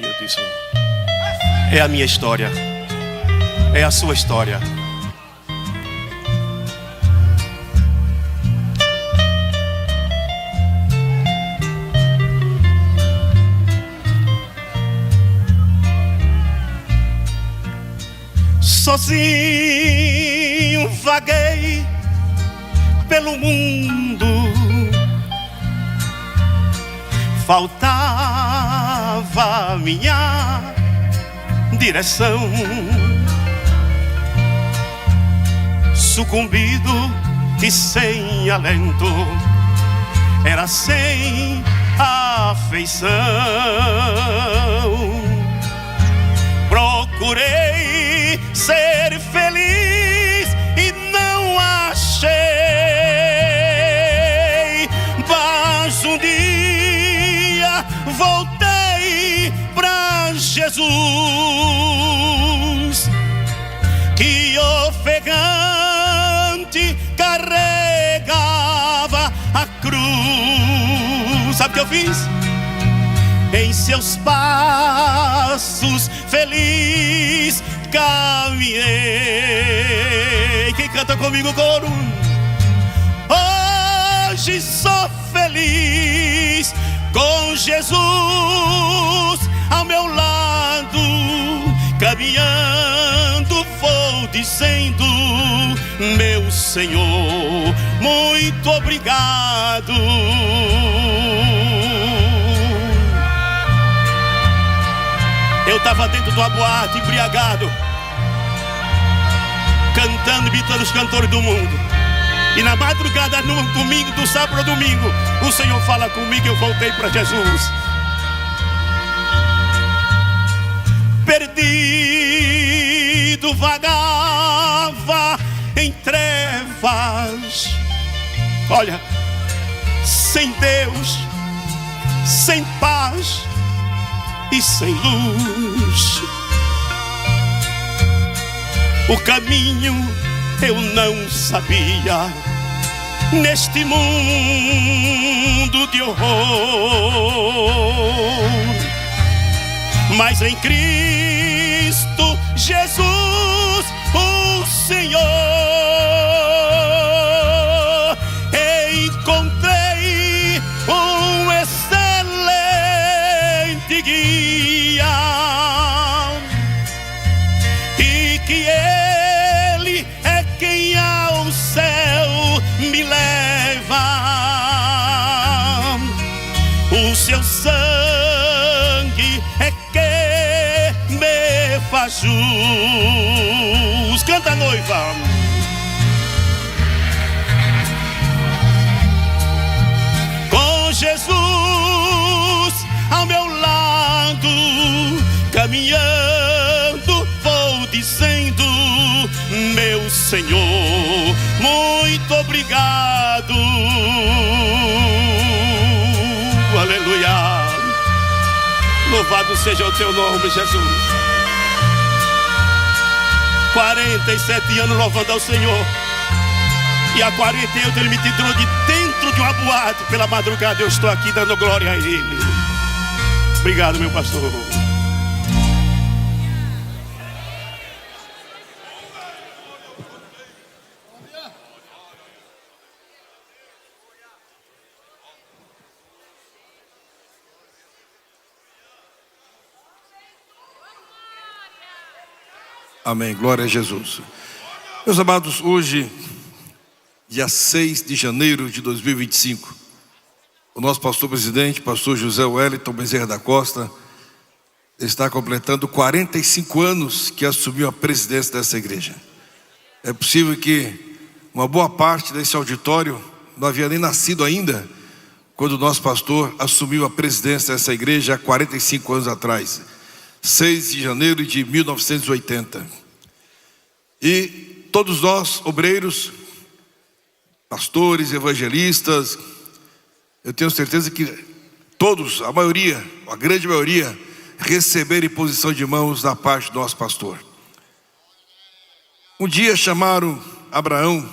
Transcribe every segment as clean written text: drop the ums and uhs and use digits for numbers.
E eu disse: é a minha história, é a sua história. Sozinho vaguei pelo mundo, faltava minha direção. Sucumbido e sem alento, era sem afeição. Procurei ser feliz e não achei, mas um dia voltei pra Jesus, que ofegante carregava a cruz. Sabe o que eu fiz? Em seus passos feliz caminhei. Quem canta comigo, coro? Hoje sou feliz com Jesus ao meu lado, caminhando vou dizendo: meu Senhor, muito obrigado. Eu estava dentro de uma boate, embriagado, cantando, imitando os cantores do mundo. E na madrugada, no domingo, do sábado ao domingo, o Senhor fala comigo e eu voltei para Jesus. Perdido, vagava em trevas. Olha, sem Deus, sem paz e sem luz. O caminho eu não sabia neste mundo de horror, mas em Cristo Jesus, o Senhor, encontrei um excelente guia, e que Ele é quem ao céu me leva. O seu sangue é que me faz jus. Canta, noiva. Com Jesus ao meu lado, caminhando vou dizendo: meu Senhor, muito obrigado. Aleluia. Louvado seja o teu nome, Jesus. 47 anos louvando ao Senhor, e há 48 Ele me tirou de dentro de uma boate. Pela madrugada eu estou aqui dando glória a Ele. Obrigado, meu pastor. Amém, glória a Jesus. Meus amados, hoje, dia 6 de janeiro de 2025, o nosso pastor presidente, pastor José Wellington Bezerra da Costa, está completando 45 anos que assumiu a presidência dessa igreja. É possível que uma boa parte desse auditório não havia nem nascido ainda quando o nosso pastor assumiu a presidência dessa igreja há 45 anos atrás, 6 de janeiro de 1980. E todos nós, obreiros, pastores, evangelistas, eu tenho certeza que todos, a maioria, a grande maioria, receberam imposição de mãos da parte do nosso pastor. Um dia chamaram Abraão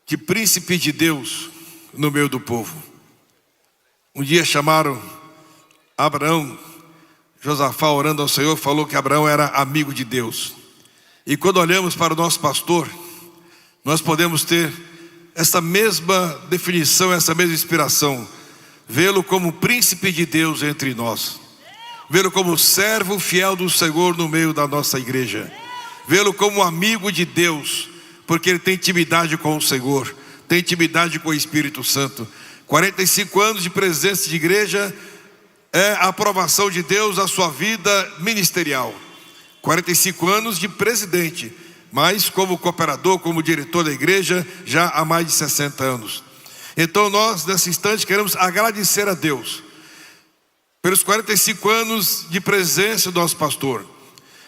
de príncipe de Deus no meio do povo. Um dia chamaram Abraão Josafá, orando ao Senhor, falou que Abraão era amigo de Deus. E quando olhamos para o nosso pastor, nós podemos ter essa mesma definição, essa mesma inspiração. Vê-lo como príncipe de Deus entre nós. Vê-lo como servo fiel do Senhor no meio da nossa igreja. Vê-lo como amigo de Deus, porque ele tem intimidade com o Senhor, tem intimidade com o Espírito Santo. 45 anos de presença de igreja é a aprovação de Deus à sua vida ministerial. 45 anos de presidente, mas como cooperador, como diretor da igreja, já há mais de 60 anos. Então nós, nesse instante, queremos agradecer a Deus pelos 45 anos de presença do nosso pastor.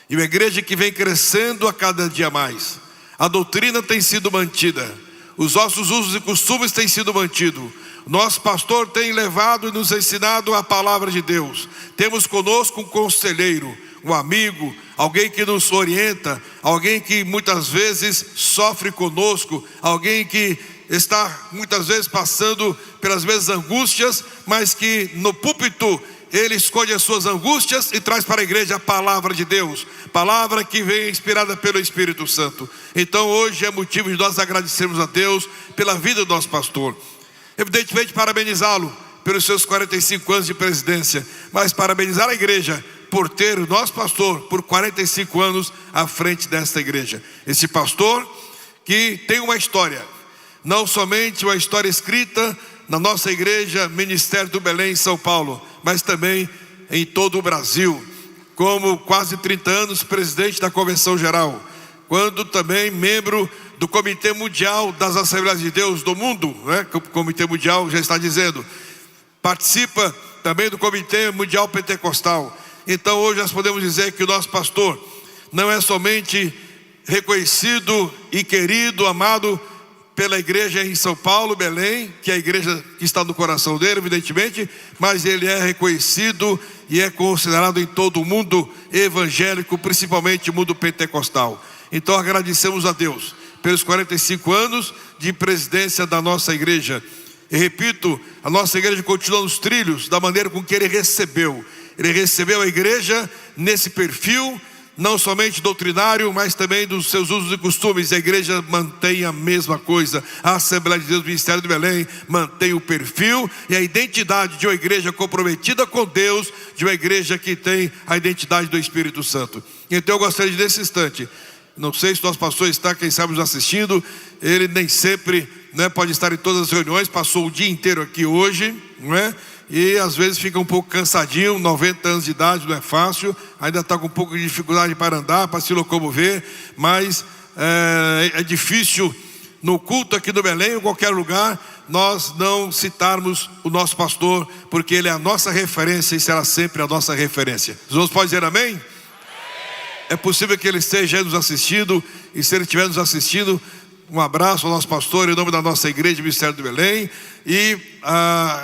E uma igreja que vem crescendo a cada dia mais. A doutrina tem sido mantida, os nossos usos e costumes têm sido mantidos. Nosso pastor tem levado e nos ensinado a palavra de Deus. Temos conosco um conselheiro, um amigo, alguém que nos orienta, alguém que muitas vezes sofre conosco, alguém que está muitas vezes passando pelas mesmas angústias, mas que no púlpito ele escolhe as suas angústias e traz para a igreja a palavra de Deus, palavra que vem inspirada pelo Espírito Santo. Então hoje é motivo de nós agradecermos a Deus pela vida do nosso pastor. Evidentemente parabenizá-lo pelos seus 45 anos de presidência, mas parabenizar a igreja por ter o nosso pastor por 45 anos à frente desta igreja. Esse pastor que tem uma história, não somente uma história escrita na nossa igreja Ministério do Belém em São Paulo, mas também em todo o Brasil, como quase 30 anos presidente da Convenção Geral, quando também membro do Comitê Mundial das Assembleias de Deus do Mundo, né? O Comitê Mundial já está dizendo, participa também do Comitê Mundial Pentecostal. Então hoje nós podemos dizer que o nosso pastor não é somente reconhecido e querido, amado pela igreja em São Paulo, Belém, que é a igreja que está no coração dele, evidentemente, mas ele é reconhecido e é considerado em todo o mundo evangélico, principalmente o mundo pentecostal. Então agradecemos a Deus pelos 45 anos de presidência da nossa igreja. E repito, a nossa igreja continua nos trilhos da maneira com que ele recebeu. Ele recebeu a igreja nesse perfil, não somente doutrinário, mas também dos seus usos e costumes. A igreja mantém a mesma coisa. A Assembleia de Deus do Ministério do Belém mantém o perfil e a identidade de uma igreja comprometida com Deus, de uma igreja que tem a identidade do Espírito Santo. Então eu gostaria de, nesse instante, não sei se o nosso pastor está, quem sabe, nos assistindo. Ele nem sempre, né, pode estar em todas as reuniões, passou o dia inteiro aqui hoje, não é? E às vezes fica um pouco cansadinho, 90 anos de idade, não é fácil, ainda está com um pouco de dificuldade para andar, para se locomover, mas é difícil no culto aqui do Belém, ou em qualquer lugar, nós não citarmos o nosso pastor, porque ele é a nossa referência e será sempre a nossa referência. Os outros podem dizer amém? Amém. É possível que ele esteja nos assistindo, e se ele estiver nos assistindo, um abraço ao nosso pastor em nome da nossa igreja Ministério do Belém, e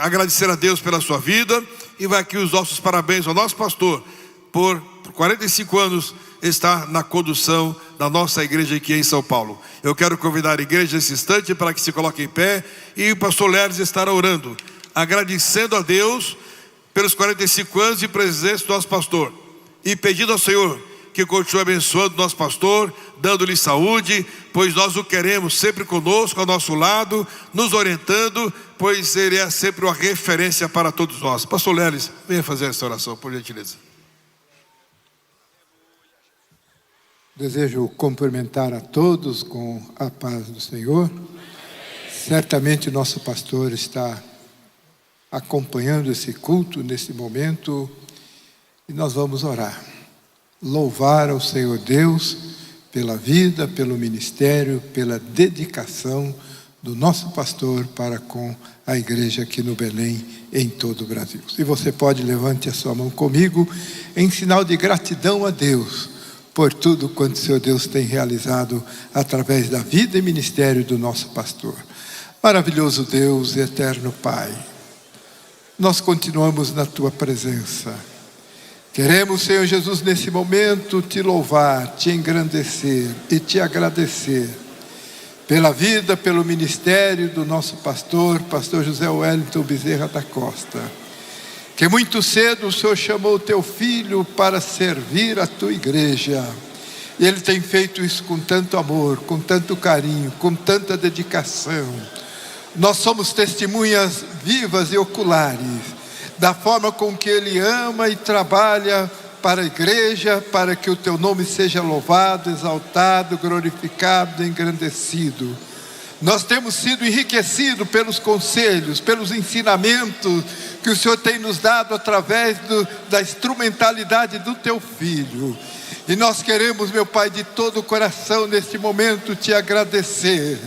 agradecer a Deus pela sua vida, e vai aqui os nossos parabéns ao nosso pastor por 45 anos estar na condução da nossa igreja aqui em São Paulo. Eu quero convidar a igreja nesse instante para que se coloque em pé, e o pastor Leres estará orando, agradecendo a Deus pelos 45 anos de presidência do nosso pastor, e pedindo ao Senhor que continue abençoando o nosso pastor, dando-lhe saúde, pois nós o queremos sempre conosco, ao nosso lado, nos orientando, pois ele é sempre uma referência para todos nós. Pastor Leles, venha fazer essa oração, por gentileza. Desejo cumprimentar a todos com a paz do Senhor. Certamente nosso pastor está acompanhando esse culto nesse momento, e nós vamos orar. Louvar ao Senhor Deus pela vida, pelo ministério, pela dedicação do nosso pastor para com a igreja aqui no Belém, em todo o Brasil. Se você pode, levante a sua mão comigo em sinal de gratidão a Deus por tudo quanto o Senhor Deus tem realizado através da vida e ministério do nosso pastor. Maravilhoso Deus e eterno Pai, nós continuamos na tua presença. Queremos, Senhor Jesus, nesse momento te louvar, te engrandecer e te agradecer pela vida, pelo ministério do nosso pastor, pastor José Wellington Bezerra da Costa. que muito cedo o Senhor chamou o teu filho para servir a tua igreja. E ele tem feito isso com tanto amor, com tanto carinho, com tanta dedicação. Nós somos testemunhas vivas e oculares da forma com que ele ama e trabalha para a igreja, para que o teu nome seja louvado, exaltado, glorificado, engrandecido. Nós temos sido enriquecidos pelos conselhos, pelos ensinamentos que o Senhor tem nos dado através da instrumentalidade do teu filho. E nós queremos, meu Pai, de todo o coração neste momento te agradecer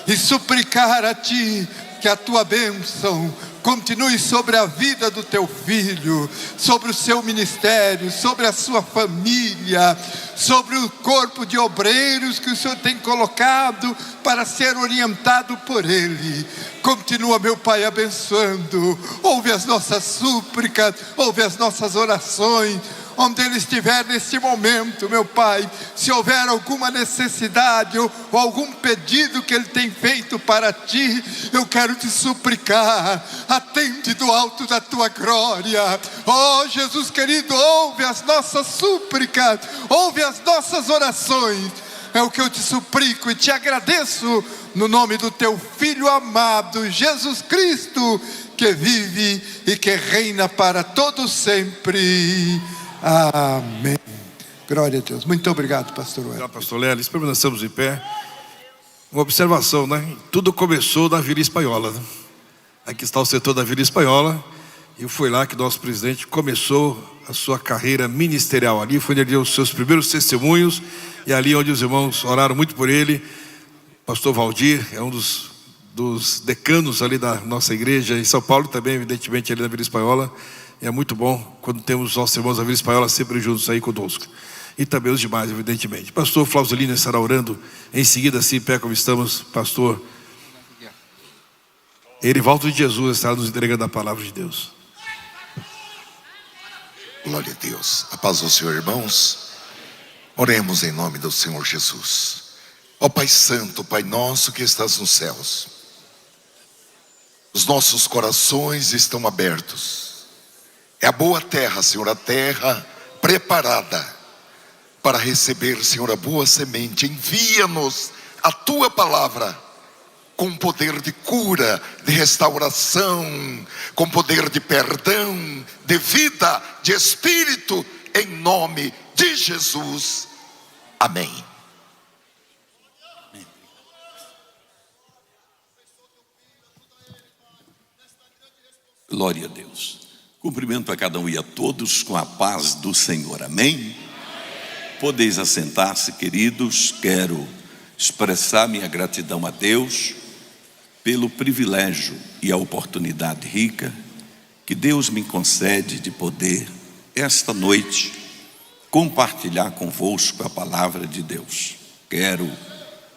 e suplicar a Ti que a Tua bênção continue sobre a vida do teu filho, sobre o seu ministério, sobre a sua família, sobre o corpo de obreiros que o Senhor tem colocado para ser orientado por ele. Continua, meu Pai, abençoando. Ouve as nossas súplicas, ouve as nossas orações. Onde ele estiver neste momento, meu Pai, se houver alguma necessidade ou algum pedido que ele tem feito para Ti, eu quero te suplicar, atende do alto da Tua glória. Oh Jesus querido, ouve as nossas súplicas, ouve as nossas orações. É o que eu te suplico e te agradeço no nome do Teu Filho amado, Jesus Cristo, que vive e que reina para todo sempre. Amém. Glória a Deus. Muito obrigado, pastor Wellington. Obrigado, pastor Lelis. Permanecemos em pé. Uma observação, né? Tudo começou na Vila Espanhola, né? Aqui está o setor da Vila Espanhola. E foi lá que nosso presidente começou a sua carreira ministerial. Ali foi onde ele deu os seus primeiros testemunhos. E ali onde os irmãos oraram muito por ele. Pastor Valdir é um dos decanos ali da nossa igreja. Em São Paulo também, evidentemente, ali na Vila Espanhola. É muito bom quando temos os nossos irmãos da Vila Espanhola sempre juntos aí conosco. E também os demais, evidentemente. Pastor Flauzelino estará orando em seguida, assim, pé como estamos. Pastor Erivaldo de Jesus estará nos entregando a palavra de Deus. Glória a Deus. A paz do Senhor, irmãos. Oremos em nome do Senhor Jesus. Ó Pai Santo, Pai nosso que estás nos céus, os nossos corações estão abertos. É a boa terra, Senhor, a terra preparada para receber, Senhor, a boa semente. Envia-nos a Tua palavra com poder de cura, de restauração, com poder de perdão, de vida, de espírito, em nome de Jesus. Amém. Glória a Deus. Cumprimento a cada um e a todos com a paz do Senhor. Amém? Podeis assentar-se, queridos. Quero expressar minha gratidão a Deus pelo privilégio e a oportunidade rica que Deus me concede de poder, esta noite, compartilhar convosco a palavra de Deus. Quero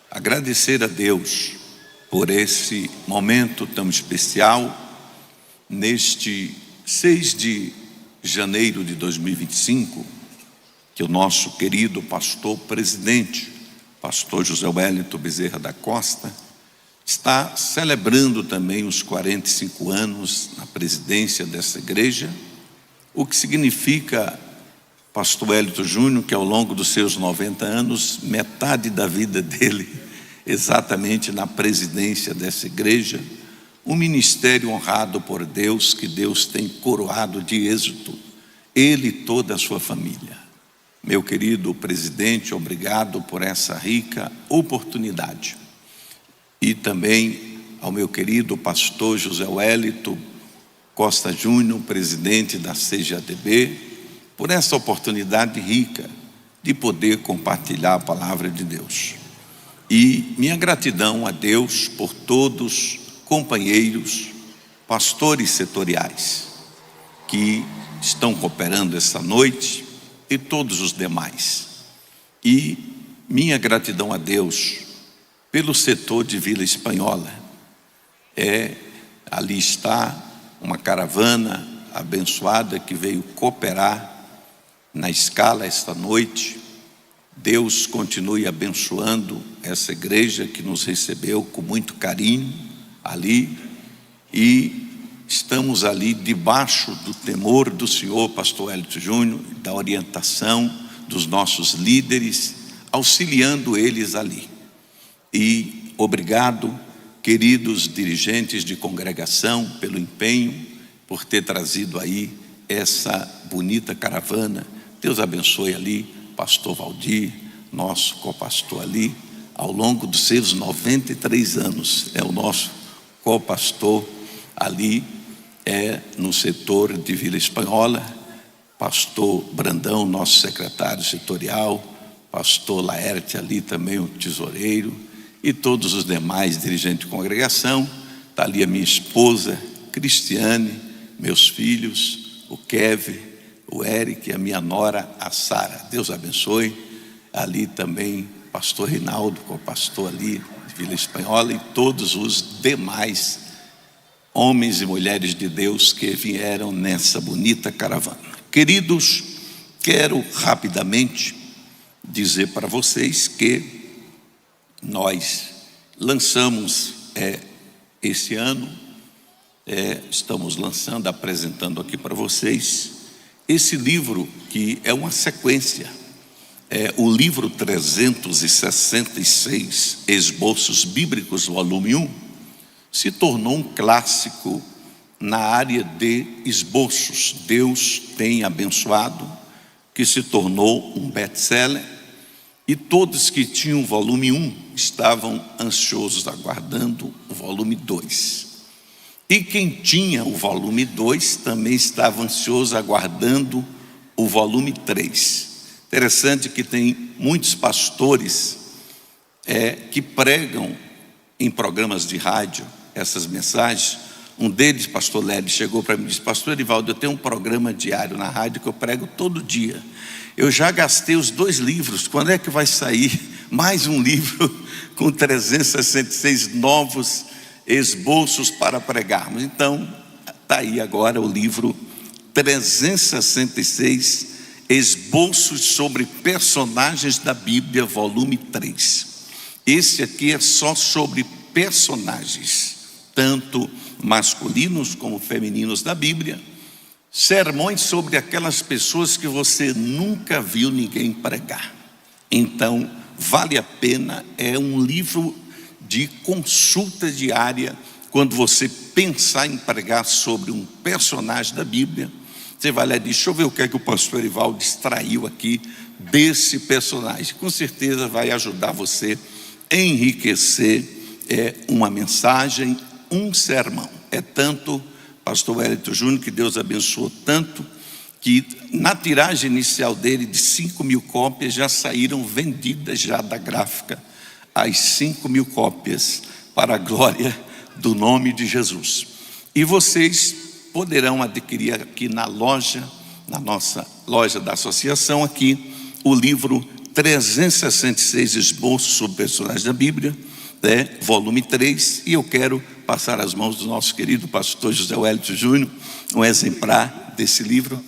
agradecer a Deus por esse momento tão especial, neste 6 de janeiro de 2025, que o nosso querido pastor presidente, pastor José Wellington Bezerra da Costa, está celebrando também os 45 anos na presidência dessa igreja, o que significa, pastor Wellington Júnior, que ao longo dos seus 90 anos, metade da vida dele, exatamente na presidência dessa igreja, um ministério honrado por Deus, que Deus tem coroado de êxito, ele e toda a sua família. Meu querido presidente, obrigado por essa rica oportunidade. E também ao meu querido pastor José Wellington Costa Júnior, presidente da CGADB, por essa oportunidade rica de poder compartilhar a palavra de Deus. E minha gratidão a Deus por todos companheiros, pastores setoriais que estão cooperando esta noite e todos os demais. E minha gratidão a Deus pelo setor de Vila Espanhola. Ali está uma caravana abençoada que veio cooperar na escala esta noite. Deus continue abençoando essa igreja que nos recebeu com muito carinho ali, e estamos ali debaixo do temor do Senhor, pastor Hélito Júnior, da orientação dos nossos líderes, auxiliando eles ali. E obrigado, queridos dirigentes de congregação, pelo empenho, por ter trazido aí essa bonita caravana. Deus abençoe ali, pastor Valdir, nosso copastor ali, ao longo dos seus 93 anos, é o nosso copastor ali, no setor de Vila Espanhola, pastor Brandão, nosso secretário setorial, pastor Laerte ali também, o tesoureiro, e todos os demais dirigentes de congregação. Está ali a minha esposa Cristiane, meus filhos, o Kevin, o Eric, a minha nora, a Sara. Deus abençoe. Ali também pastor Rinaldo, com o pastor ali de Vila Espanhola, e todos os demais homens e mulheres de Deus que vieram nessa bonita caravana. Queridos, quero rapidamente dizer para vocês que nós lançamos esse ano, estamos lançando, apresentando aqui para vocês esse livro que é uma sequência, o livro 366 Esboços Bíblicos, volume 1, se tornou um clássico na área de esboços. Deus tem abençoado, que se tornou um best-seller, e todos que tinham o volume 1 estavam ansiosos aguardando o volume 2. E quem tinha o volume 2 também estava ansioso aguardando o volume 3. Interessante que tem muitos pastores que pregam em programas de rádio essas mensagens. Um deles, pastor Lélio, chegou para mim e disse: pastor Erivaldo, eu tenho um programa diário na rádio que eu prego todo dia. Eu já gastei os 2 livros, quando é que vai sair mais um livro com 366 novos esboços para pregarmos? Então, está aí agora o livro 366 Esboços sobre Personagens da Bíblia, volume 3. Esse aqui é só sobre personagens, tanto masculinos como femininos da Bíblia. Sermões sobre aquelas pessoas que você nunca viu ninguém pregar. Então, vale a pena, é um livro de consulta diária. Quando você pensar em pregar sobre um personagem da Bíblia, você vai lá e diz: deixa eu ver o que é que o pastor Erivaldo extraiu aqui desse personagem. Com certeza vai ajudar você a enriquecer uma mensagem, um sermão. É tanto, pastor Hélito Júnior, que Deus abençoou tanto, que na tiragem inicial dele de 5.000 cópias já saíram vendidas já da gráfica as 5.000 cópias, para a glória do nome de Jesus. E vocês poderão adquirir aqui na loja, na nossa loja da associação aqui, o livro 366 Esboços sobre Personagens da Bíblia, volume 3, e eu quero passar às mãos do nosso querido pastor José Hélito Júnior um exemplar desse livro.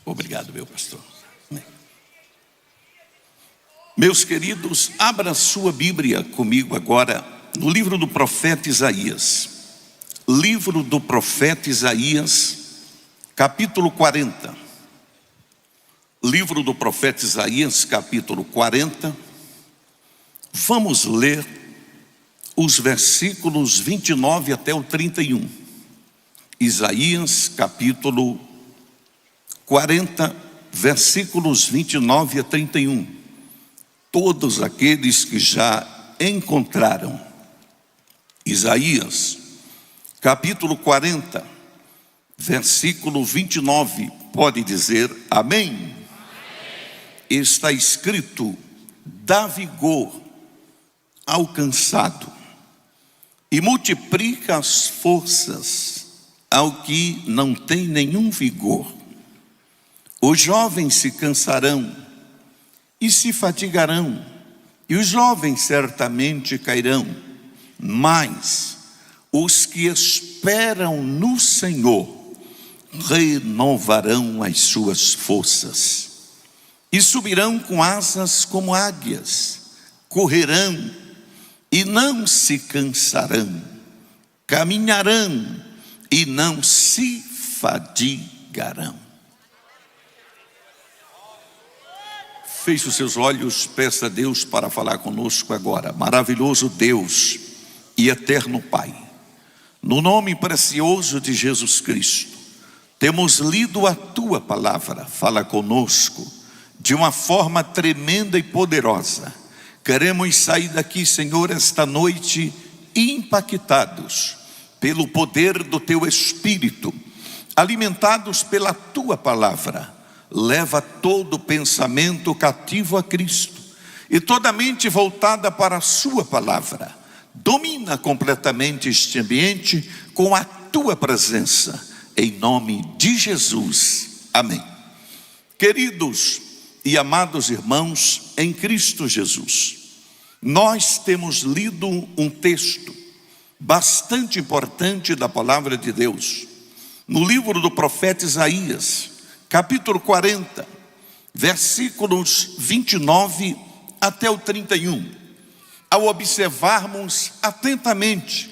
Obrigado, meu pastor. Meus queridos, abra sua Bíblia comigo agora no livro do profeta Isaías. Livro do profeta Isaías, capítulo 40. Livro do profeta Isaías, capítulo 40. Vamos ler os versículos 29 até o 31. Isaías, capítulo 40, versículos 29 a 31. Todos aqueles que já encontraram. Isaías, capítulo 40, versículo 29, pode dizer amém? Amém. Está escrito: dá vigor ao cansado e multiplica as forças ao que não tem nenhum vigor. Os jovens se cansarão e se fatigarão, e os jovens certamente cairão, mas os que esperam no Senhor renovarão as suas forças, e subirão com asas como águias, correrão e não se cansarão, caminharão e não se fadigarão. Feche os seus olhos, peça a Deus para falar conosco agora. Maravilhoso Deus e eterno Pai, no nome precioso de Jesus Cristo, temos lido a Tua palavra. Fala conosco de uma forma tremenda e poderosa. Queremos sair daqui, Senhor, esta noite impactados pelo poder do Teu Espírito, alimentados pela Tua palavra. Leva todo pensamento cativo a Cristo e toda mente voltada para a Sua palavra. Domina completamente este ambiente com a Tua presença, em nome de Jesus, amém. Queridos e amados irmãos em Cristo Jesus, nós temos lido um texto bastante importante da palavra de Deus, no livro do profeta Isaías, capítulo 40, versículos 29 até o 31. Ao observarmos atentamente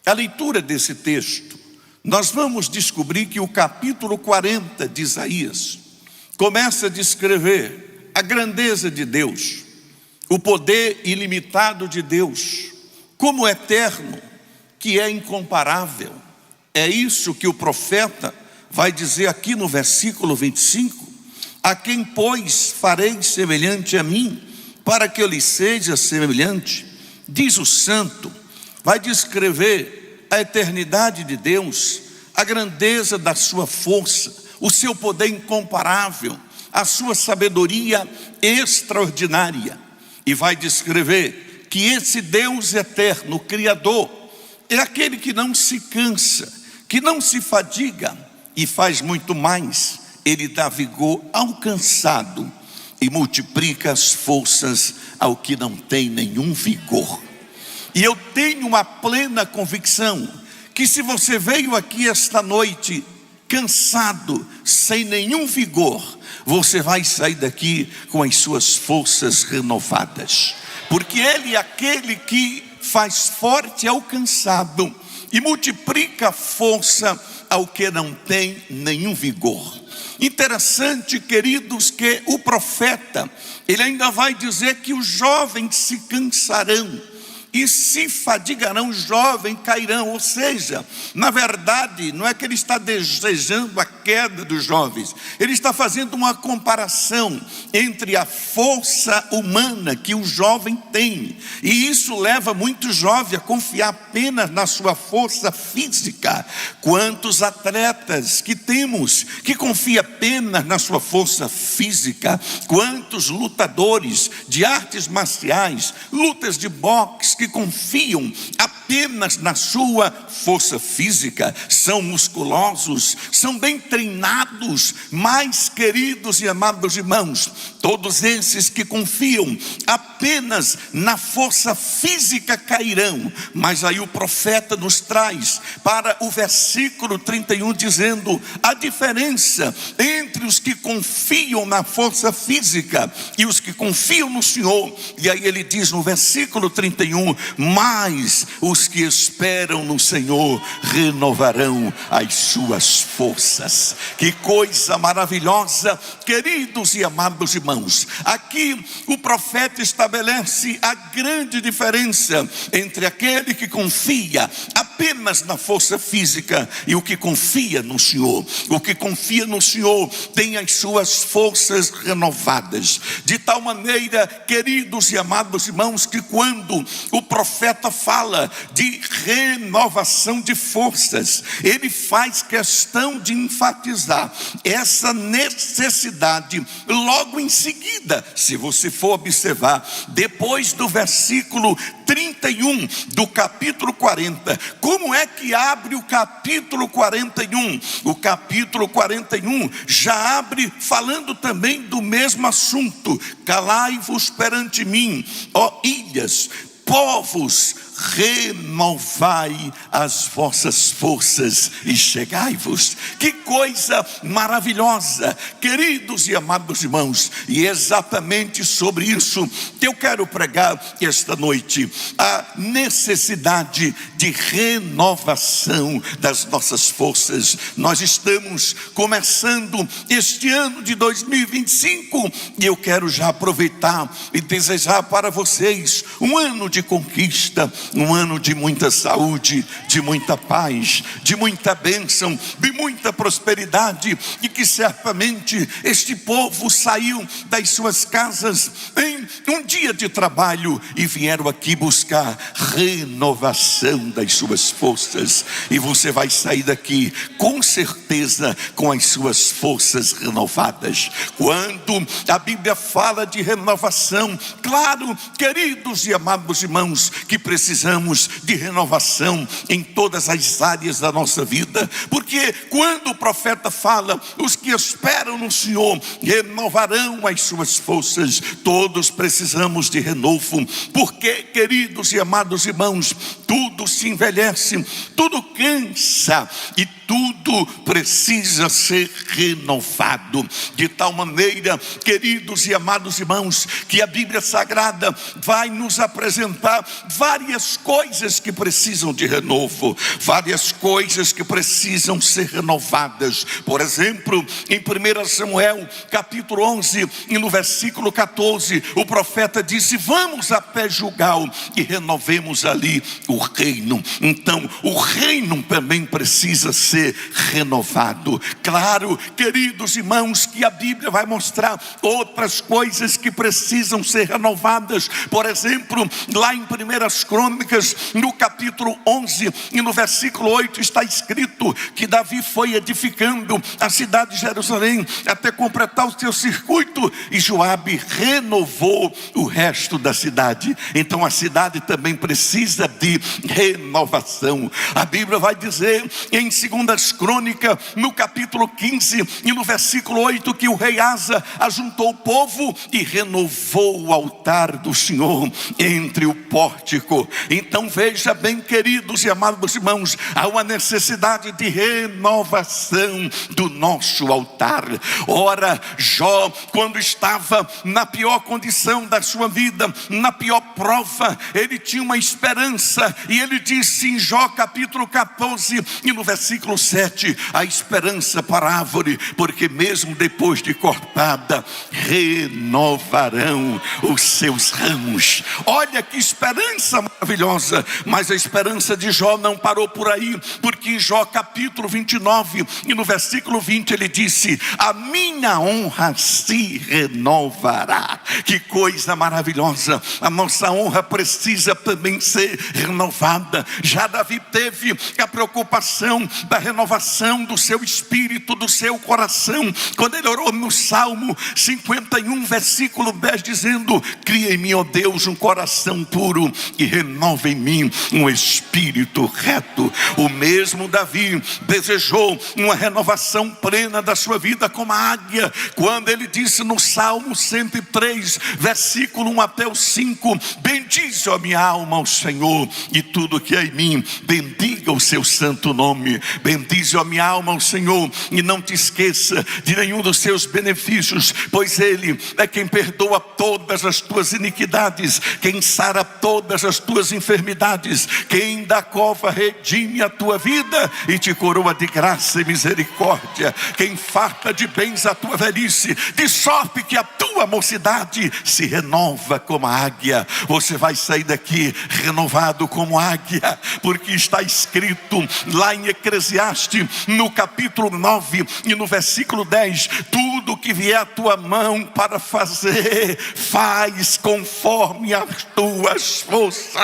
a leitura desse texto, nós vamos descobrir que o capítulo 40 de Isaías começa a descrever a grandeza de Deus, o poder ilimitado de Deus, como eterno, que é incomparável. É isso que o profeta vai dizer aqui no versículo 25: a quem, pois, farei semelhante a mim, para que eu lhe seja semelhante? Diz o santo. Vai descrever a eternidade de Deus, a grandeza da sua força, o seu poder incomparável, a sua sabedoria extraordinária. E vai descrever que esse Deus eterno, Criador, é aquele que não se cansa, que não se fadiga, e faz muito mais. Ele dá vigor ao cansado e multiplica as forças ao que não tem nenhum vigor. E eu tenho uma plena convicção que se você veio aqui esta noite cansado, sem nenhum vigor, você vai sair daqui com as suas forças renovadas, porque Ele é aquele que faz forte ao cansado e multiplica a força ao que não tem nenhum vigor. Interessante, queridos, que o profeta, ele ainda vai dizer que os jovens se cansarão e se fadigarão, os jovens cairão. Ou seja, na verdade, não é que ele está desejando a queda dos jovens, ele está fazendo uma comparação entre a força humana que o jovem tem, e isso leva muitos jovens a confiar apenas na sua força física. Quantos atletas que temos que confiam apenas na sua força física? Quantos lutadores de artes marciais, lutas de boxe, que confiam apenas na sua força física, são musculosos, são bem treinados. Mas, queridos e amados irmãos, todos esses que confiam apenas na força física cairão. Mas aí o profeta nos traz para o versículo 31, dizendo a diferença entre os que confiam na força física e os que confiam no Senhor. E aí ele diz no versículo 31: mas os que esperam no Senhor renovarão as suas forças. Que coisa maravilhosa, queridos e amados irmãos. Aqui o profeta estabelece a grande diferença entre aquele que confia apenas na força física e o que confia no Senhor. O que confia no Senhor tem as suas forças renovadas, de tal maneira, queridos e amados irmãos, que quando o profeta fala de renovação de forças, ele faz questão de enfatizar essa necessidade logo em seguida. Se você for observar, depois do versículo 31 do capítulo 40, como é que abre o capítulo 41? O capítulo 41 já abre falando também do mesmo assunto: calai-vos perante mim, ó ilhas, povos, renovai as vossas forças e chegai-vos. Que coisa maravilhosa, queridos e amados irmãos. E é exatamente sobre isso que eu quero pregar esta noite: a necessidade de renovação das nossas forças. Nós estamos começando este ano de 2025 e eu quero já aproveitar e desejar para vocês um ano de conquista, um ano de muita saúde, de muita paz, de muita bênção, de muita prosperidade, e que certamente este povo saiu das suas casas em um dia de trabalho e vieram aqui buscar renovação das suas forças, e você vai sair daqui com certeza com as suas forças renovadas. Quando a Bíblia fala de renovação, claro, queridos e amados irmãos, que precisamos de renovação em todas as áreas da nossa vida, porque quando o profeta fala, os que esperam no Senhor renovarão as suas forças, todos precisamos de renovo, porque, queridos e amados irmãos, tudo se envelhece, tudo cansa e tudo precisa ser renovado, de tal maneira, queridos e amados irmãos, que a Bíblia Sagrada vai nos apresentar várias coisas que precisam de renovo, várias coisas que precisam ser renovadas. Por exemplo, em 1 Samuel capítulo 11 e no versículo 14, o profeta disse: vamos a pé Gilgal e renovemos ali o reino. Então o reino também precisa ser renovado. Claro, queridos irmãos, que a Bíblia vai mostrar outras coisas que precisam ser renovadas. Por exemplo, lá em 1 Crônicas, no capítulo 11 e no versículo 8, está escrito que Davi foi edificando a cidade de Jerusalém até completar o seu circuito, e Joabe renovou o resto da cidade. Então a cidade também precisa de renovação. A Bíblia vai dizer em 2 Crônica, no capítulo 15 e no versículo 8, que o rei Asa ajuntou o povo e renovou o altar do Senhor entre o pórtico. Então veja bem, queridos e amados irmãos, há uma necessidade de renovação do nosso altar. Ora, Jó, quando estava na pior condição da sua vida, na pior prova, ele tinha uma esperança, e ele disse em Jó capítulo 14 e no versículo 7, a esperança para a árvore, porque mesmo depois de cortada, renovarão os seus ramos. Olha que esperança maravilhosa. Mas a esperança de Jó não parou por aí, porque em Jó capítulo 29 e no versículo 20 ele disse: a minha honra se renovará. Que coisa maravilhosa. A nossa honra precisa também ser renovada. Já Davi teve a preocupação da renovação do seu espírito, do seu coração, quando ele orou no Salmo 51, versículo 10, dizendo: cria em mim, ó Deus, um coração puro e renova em mim um espírito reto. O mesmo Davi desejou uma renovação plena da sua vida como a águia, quando ele disse no Salmo 103, versículo 1 até o 5: bendize, ó minha alma, ao Senhor, e tudo que é em mim, bendiga o seu santo nome. Bendize, ó minha alma, ao Senhor, e não te esqueça de nenhum dos seus benefícios, pois Ele é quem perdoa todas as tuas iniquidades, quem sara todas as tuas enfermidades, quem da cova redime a tua vida e te coroa de graça e misericórdia, quem farta de bens a tua velhice, de sorte que a tua mocidade se renova como a águia. Você vai sair daqui renovado como águia, porque está escrito lá em Eclesiastes, no capítulo 9 e no versículo 10: tudo que vier à tua mão para fazer, faz conforme as tuas forças.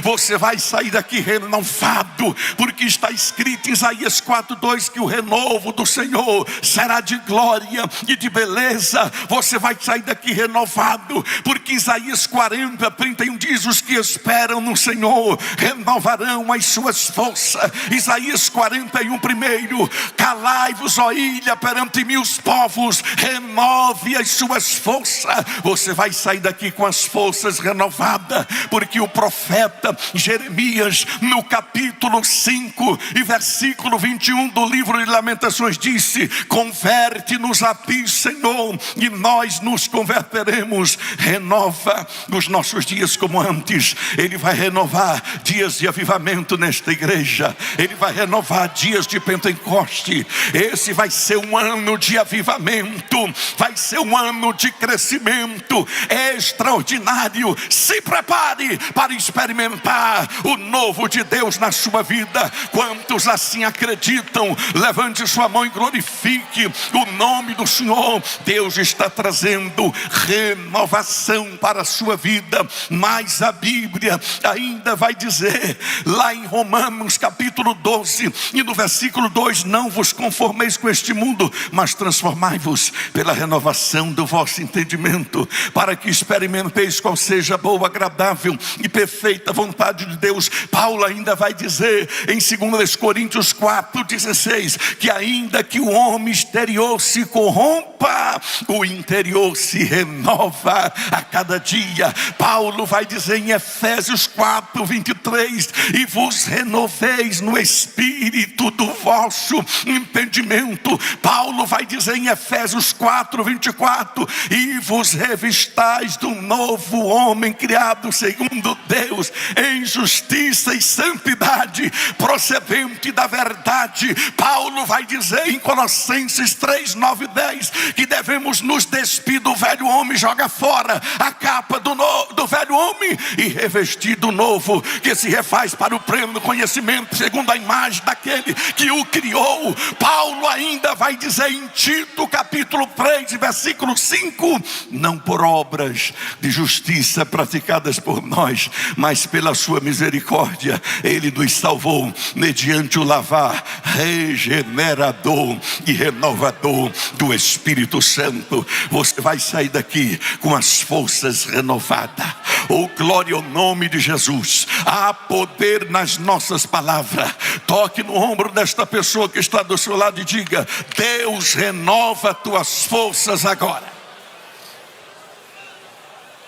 Você vai sair daqui renovado, porque está escrito em Isaías 4:2 que o renovo do Senhor será de glória e de beleza. Você vai sair daqui renovado, porque Isaías 40:31 diz: os que esperam no Senhor renovarão as suas forças. Isaías 41:1: calai-vos, ó ilha, perante mim os povos, renove as suas forças. Você vai sair daqui com as forças renovadas, porque o profeta Jeremias, no capítulo 5 e versículo 21 do livro de Lamentações, disse: converte-nos a ti, Senhor, e nós nos converteremos. Renova os nossos dias como antes. Ele vai renovar dias de avivamento nesta igreja. Ele vai renovar dias de Pentecoste. Esse vai ser um ano de avivamento, vai ser um ano de crescimento extraordinário. Se prepare para experimentar o novo de Deus na sua vida. Quantos assim acreditam? Levante sua mão e glorifique o nome do Senhor. Deus está trazendo renovação para a sua vida. Mas a Bíblia ainda vai dizer, lá em Romanos capítulo 12 e no versículo 2: não vos conformeis com este mundo, mas transformai-vos pela renovação do vosso entendimento, para que experimenteis qual seja a boa, agradável e perfeita vontade de Deus. Paulo ainda vai dizer em 2 Coríntios 4:16, que ainda que o homem exterior se corrompa, o interior se renova a cada dia. Paulo vai dizer em Efésios 4:23, e vos renoveis no espírito do vosso entendimento. Paulo vai dizer em Efésios 4:24, e vos revistais do novo homem, criado segundo Deus, em justiça e santidade, procedente da verdade. Paulo vai dizer em Colossenses 3:9 e 10, que devemos nos despir do velho homem, joga fora a capa do velho homem e revestir do novo, que se refaz para o pleno conhecimento, segundo a imagem daquele que o criou. Paulo ainda vai dizer em Tito capítulo 3 versículo 5, não por obras de justiça praticadas por nós, mas pela sua misericórdia ele nos salvou mediante o lavar regenerador e renovador do Espírito Santo. Você vai sair daqui com as forças renovadas. Oh, glória ao nome de Jesus. Há poder nas nossas palavras. Toque no ombro desta pessoa que está do seu lado e diga: Deus renova tuas forças agora.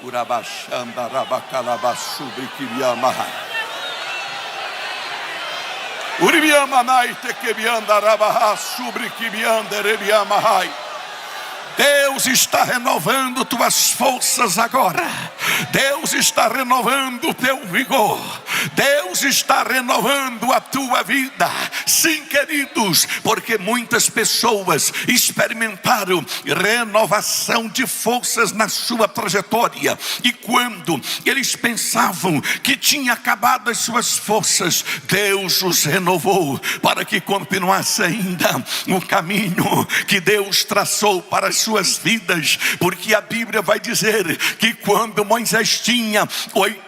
Urabachanda rabacalabasubri kiriamahai. Uribiamanai tekebianda rabaha subri kibianda rebiamahai. Deus está renovando tuas forças agora. Deus está renovando o teu vigor. Deus está renovando a tua vida. Sim, queridos, porque muitas pessoas experimentaram renovação de forças na sua trajetória, e quando eles pensavam que tinha acabado as suas forças, Deus os renovou para que continuasse ainda o caminho que Deus traçou para as suas vidas. Porque a Bíblia vai dizer que quando Moisés tinha 80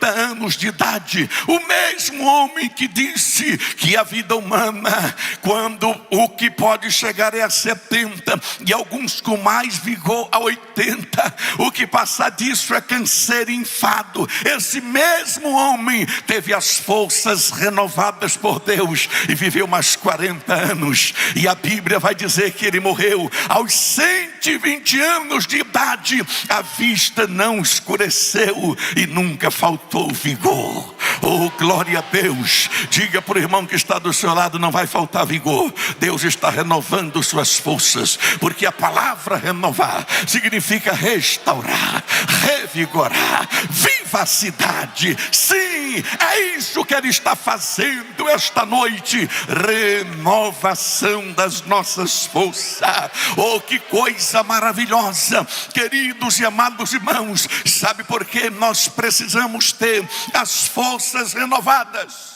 anos de idade, o mesmo homem que disse que a vida humana, quando o que pode chegar é a 70 e alguns com mais vigor a 80, o que passar disso é canseiro e enfado, esse mesmo homem teve as forças renovadas por Deus e viveu mais 40 anos. E a Bíblia vai dizer que ele morreu aos 120 anos de idade. A vista não escureceu e nunca faltou vigor. Oh, glória a Deus. Diga para o irmão que está do seu lado: não vai faltar vigor. Deus está renovando suas forças, porque a palavra renovar significa restaurar, revigorar, vivacidade. Sim, é isso que Ele está fazendo esta noite. Renovação das nossas forças. Oh, que coisa maravilhosa, queridos e amados irmãos. Sabe por que nós precisamos ter as forças renovadas?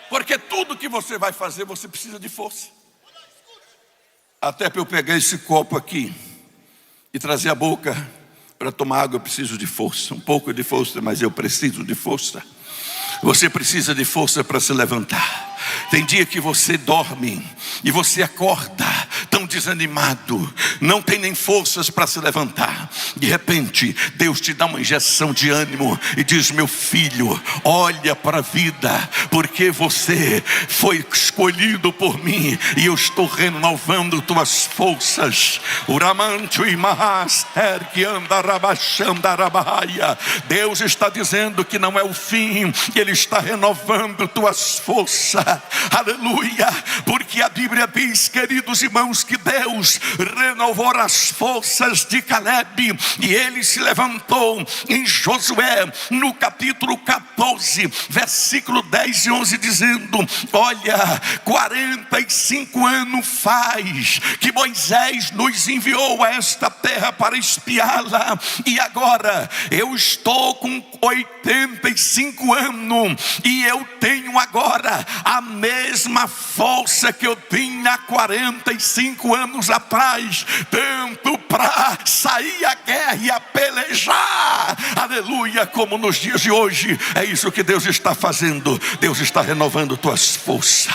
Porque tudo que você vai fazer, você precisa de força. Até para eu pegar esse copo aqui e trazer a boca para tomar água, eu preciso de força. Um pouco de força, mas eu preciso de força. Você precisa de força para se levantar. Tem dia que você dorme e você acorda tão desanimado, não tem nem forças para se levantar. De repente, Deus te dá uma injeção de ânimo e diz: meu filho, olha para a vida, porque você foi escolhido por mim e eu estou renovando tuas forças. Deus está dizendo que não é o fim, Ele está renovando tuas forças. Aleluia, porque a Bíblia diz, queridos irmãos, que Deus renovou as forças de Caleb e ele se levantou em Josué, no capítulo 14, versículo 10 e 11, dizendo: olha, 45 anos faz que Moisés nos enviou a esta terra para espiá-la, e agora eu estou com 85 anos e eu tenho agora a mesma força que eu tinha 45 anos atrás, tanto para sair à guerra e a pelejar, aleluia, como nos dias de hoje. É isso que Deus está fazendo. Deus está renovando tuas forças.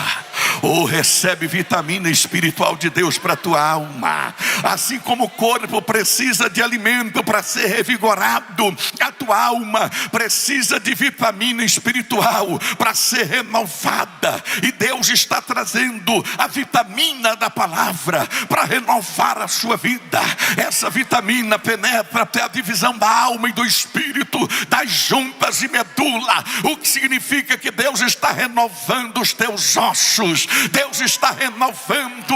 Recebe vitamina espiritual de Deus para a tua alma. Assim como o corpo precisa de alimento para ser revigorado, a tua alma precisa de vitamina espiritual para ser renovada. E Deus está trazendo a vitamina da palavra para renovar a sua vida. Essa vitamina penetra até a divisão da alma e do espírito, das juntas e medula, o que significa que Deus está renovando os teus ossos, Deus está renovando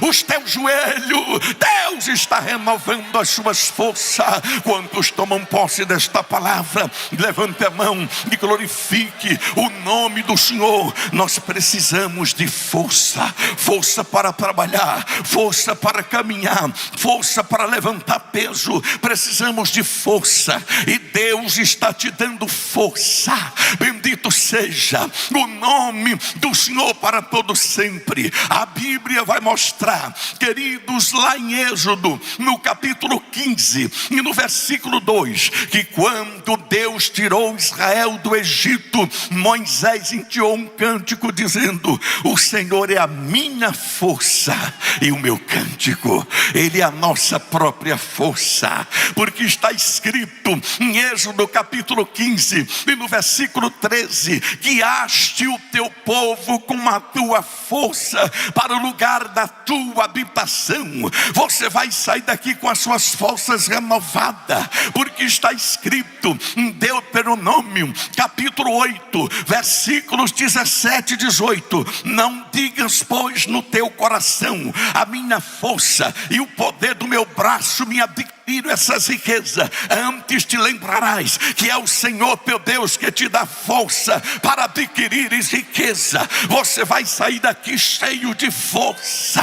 os teus joelhos, Deus está renovando as suas forças. Quantos tomam posse desta palavra, levante a mão e glorifique o nome do Senhor. Nós precisamos de força, força para trabalhar, força para caminhar, força para levantar peso. Precisamos de força e Deus está te dando força. Bendito seja o nome do Senhor para todo sempre. A Bíblia vai mostrar, queridos, lá em Êxodo, no capítulo 15 e no versículo 2, que quando Deus tirou Israel do Egito, Moisés entoou um cântico dizendo: o Senhor é a minha força e o meu cântico. Ele é a nossa própria força, porque está escrito em Êxodo capítulo 15 e no versículo 13: guiaste o teu povo com a tua força para o lugar da tua habitação. Você vai sair daqui com as suas forças renovadas, porque está escrito em Deuteronômio capítulo 8, versículos 17 e 18: não digas, pois, no teu coração: a minha força e o poder do meu braço me adquiriram essas riquezas. Antes te lembrarás que é o Senhor teu Deus que te dá força para adquirires riqueza. Você vai sair daqui cheio de força,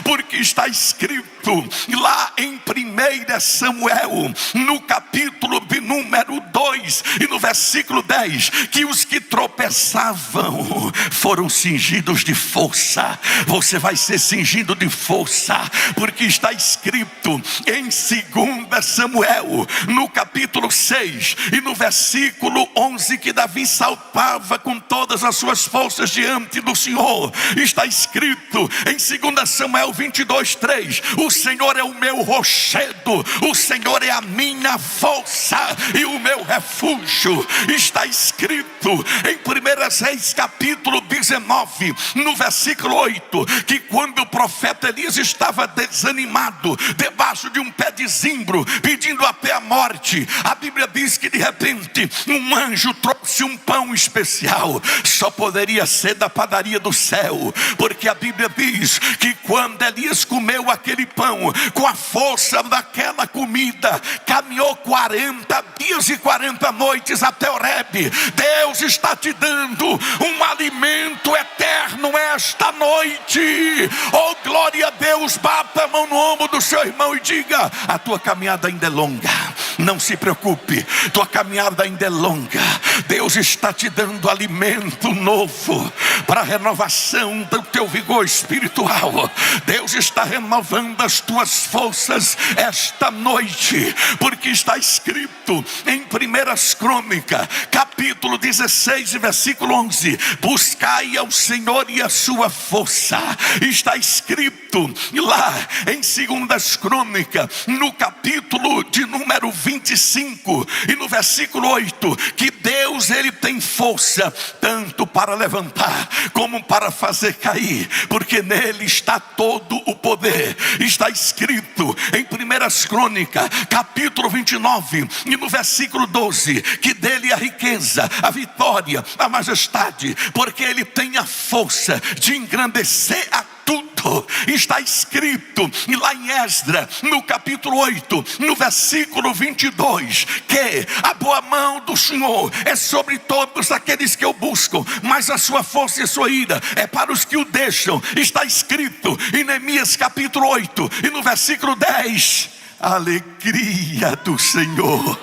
porque está escrito lá em 1 Samuel, no capítulo de número 2 e no versículo 10, que os que tropeçavam foram cingidos de força. Você vai ser cingido de força, porque está escrito em 2 Samuel, no capítulo 6 e no versículo 11, que Davi saltava com todas as suas forças diante do Senhor. Está escrito em 2 Samuel 22, 3: o Senhor é o meu rochedo, o Senhor é a minha força e o meu refúgio. Está escrito em 1 Reis capítulo 19, no versículo 8, que quando o profeta Elias estava desanimado debaixo de um pé de zimbro, pedindo até a morte, a Bíblia diz que de repente um anjo trouxe um pão especial. Só poderia ser da padaria do céu, porque a Bíblia diz que quando Elias comeu aquele pão, com a força daquela comida, caminhou 40 dias e 40 noites até Horebe. Deus está te dando um alimento eterno esta noite. Oh, glória a Deus. Bata a mão no ombro do seu irmão e diga: a tua caminhada ainda é longa, Não se preocupe, tua caminhada ainda é longa. Deus está te dando alimento novo para a renovação do teu vigor espiritual. Deus está renovando as tuas forças esta noite, porque está escrito em 1 Crônicas, capítulo 16, versículo 11: buscai ao Senhor e a sua força. Está escrito lá em 2 Crônicas, no capítulo de número 25 e no versículo 8, que Deus, ele tem força tanto para levantar como para fazer cair, porque nele está todo o poder. Está escrito em 1 Crônicas, capítulo 29 e no versículo 12, que dele a riqueza, a vitória, a majestade, porque ele tem a força de engrandecer a tudo. Está escrito lá em Esdras, no capítulo 8, no versículo 22, que a boa mão do Senhor é sobre todos aqueles que o buscam, mas a sua força e a sua ira é para os que o deixam. Está escrito em Neemias capítulo 8 e no versículo 10: a alegria do Senhor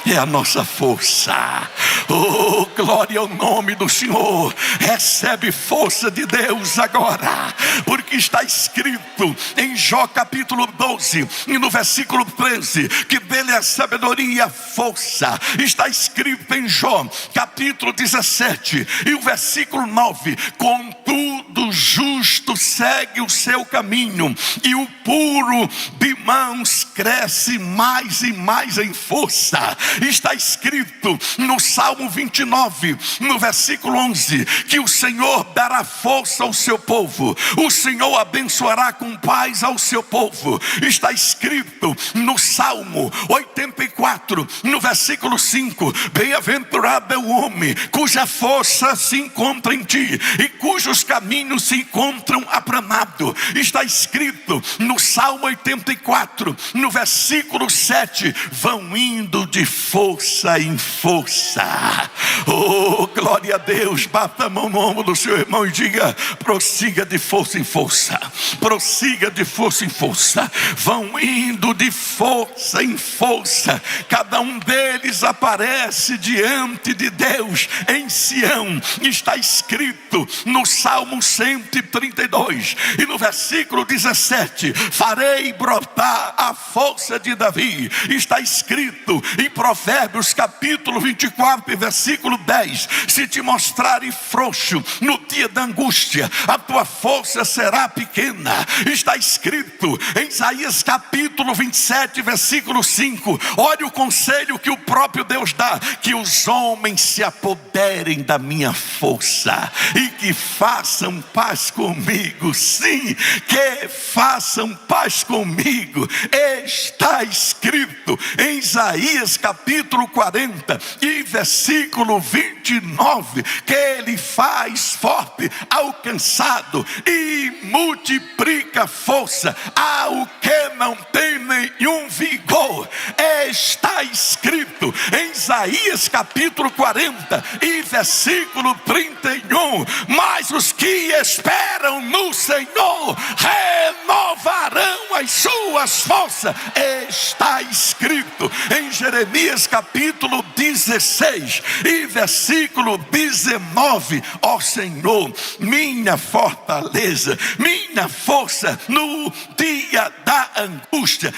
é a nossa força. Oh, glória ao nome do Senhor. Recebe força de Deus agora, porque está escrito em Jó capítulo 12 e no versículo 13, que dele é a sabedoria e a força. Está escrito em Jó capítulo 17 e o versículo 9: contudo o justo segue o seu caminho, e o puro de mãos cresce mais e mais em força. Está escrito no Salmo 29, no versículo 11, que o Senhor dará força ao seu povo, o Senhor abençoará com paz ao seu povo. Está escrito no Salmo 84, no versículo 5: bem-aventurado é o homem cuja força se encontra em ti e cujos caminhos se encontram apranados. Está escrito no Salmo 84, no versículo 7: vão indo de força em força. Oh, glória a Deus. Bata a mão no ombro do seu irmão e diga: prossiga de força em força, prossiga de força em força. Vão indo de força em força. Cada um deles aparece diante de Deus em Sião. Está escrito no Salmo 132 e no versículo 17: farei brotar a força de Davi. Está escrito em Provérbios capítulo 24 e versículo 10: se te mostrares frouxo no dia da angústia, a tua força será pequena. Está escrito em Isaías capítulo 27 versículo 5: olha o conselho que o próprio Deus dá, que os homens se apoderem da minha força e que façam paz comigo. Sim, que façam paz comigo. Está escrito em Isaías capítulo 40 e versículo 29, que ele faz forte ao cansado e multiplica força ao que não tem nenhum vigor. Está escrito em Isaías capítulo 40 e versículo 31: mas os que esperam no Senhor renovarão as suas forças. Está escrito em Jeremias capítulo 16 e versículo 19: ó Senhor, minha fortaleza, minha força no dia da angústia.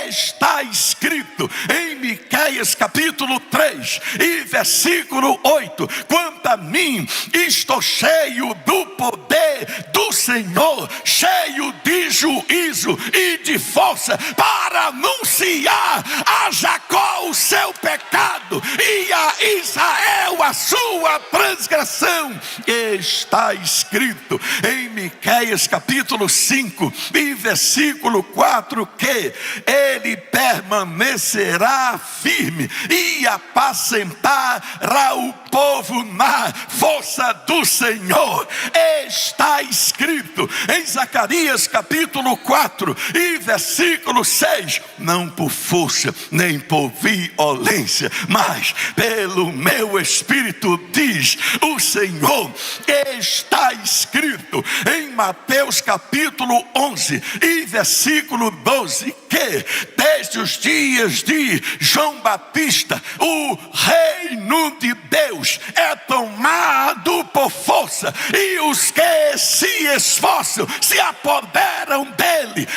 Está escrito em Miqueias capítulo 3 e versículo 8: quanto a mim, estou cheio do poder do Senhor, cheio de juízo e de força, para anunciar a Jacó o seu pecado e a Israel a sua transgressão. Está escrito em Miqueias capítulo 5 e versículo 4 que ele permanecerá firme e apacentará o povo na força do Senhor. Está escrito em Zacarias capítulo 4 e versículo 6: não por força nem por violência, mas pelo meu espírito, diz o Senhor. Está escrito em Mateus capítulo 11 e versículo 12 que desde os dias de João Batista, o reino de Deus é tomado por força, e os que se esforçam se apoderam dele.